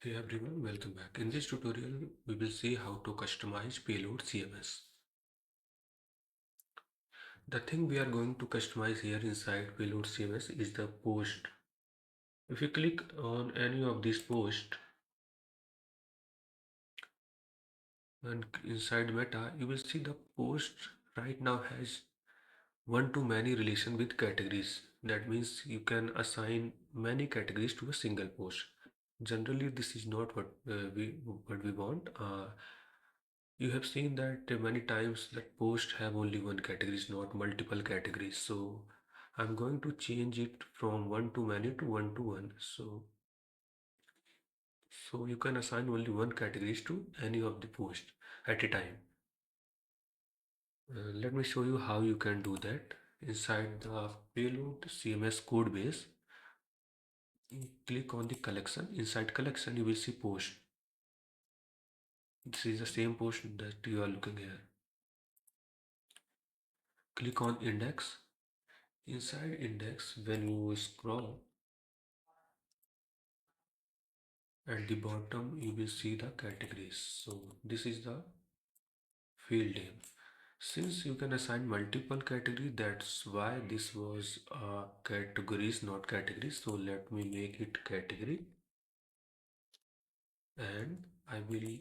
Hey everyone, welcome back. In this tutorial, we will see how to customize Payload CMS. The thing we are going to customize here inside Payload CMS is the post. If you click on any of these posts and inside Meta, you will see the post right now has one-to-many relation with categories. That means you can assign many categories to a single post. Generally, this is not what we want. You have seen that many times that posts have only one categories, not multiple categories. So I'm going to change it from one to many to one to one. So you can assign only one categories to any of the posts at a time. Let me show you how you can do that. Inside the payload CMS code base, you click on the collection. Inside collection, you will see post. This is the same post that you are looking here. Click on index. Inside index, when you scroll at the bottom, you will see the categories. So this is the field name. Since you can assign multiple categories, that's why this was categories, not categories. So let me make it category, and I will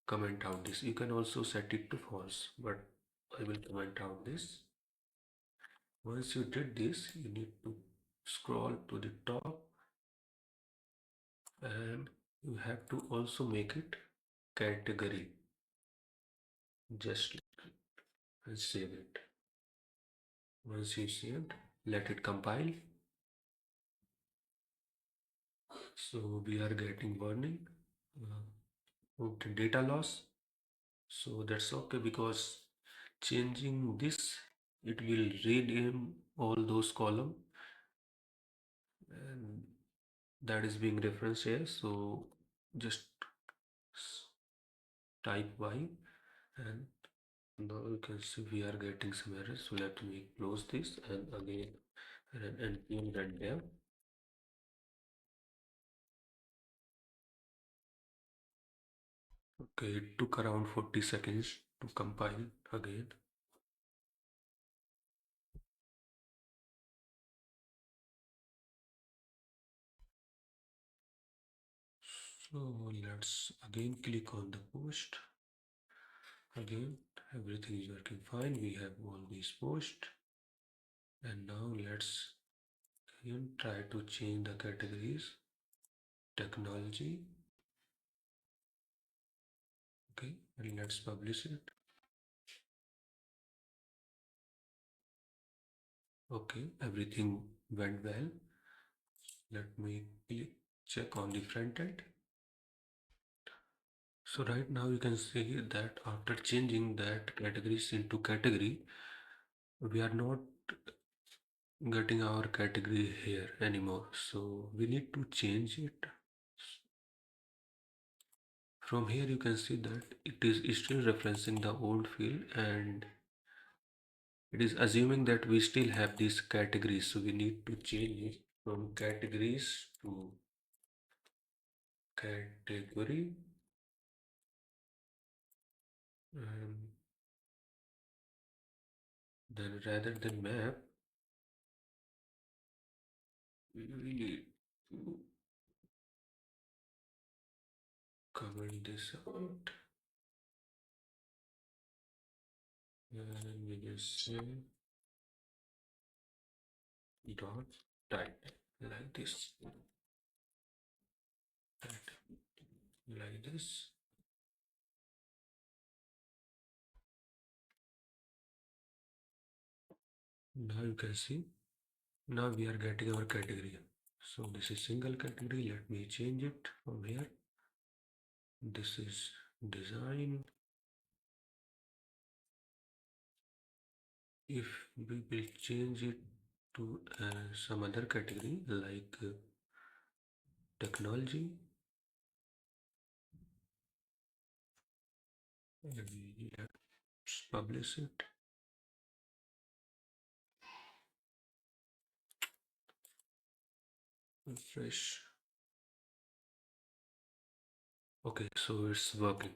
comment out this. You can also set it to false, but I will comment out this. Once you did this, you need to scroll to the top, and you have to also make it category. Just and save it. Once you saved, let it compile. So we are getting warning okay, data loss. So that's okay because changing this, it will rename all those column, and that is being referenced here. So just type Y, and now you can see we are getting some errors. So let me close this and again run npm run dev. Okay, it took around 40 seconds to compile again. So let's again click on the post. Again, everything is working fine. We have all these posts. And now let's again try to change the categories. Technology. Okay, and let's publish it. Okay, everything went well. Let me check on the front end. So right now you can see that after changing that categories into category, we are not getting our category here anymore. So we need to change it. From here you can see that it is still referencing the old field, and it is assuming that we still have these categories. So we need to change it from categories to category, and then rather than map, we need to comment this out, and we will say dot type like this, like this. Now you can see, now we are getting our category. So this is single category. Let me change it from here. This is design. If we will change it to some other category like technology, and let's publish it. Refresh. Okay, so it's working.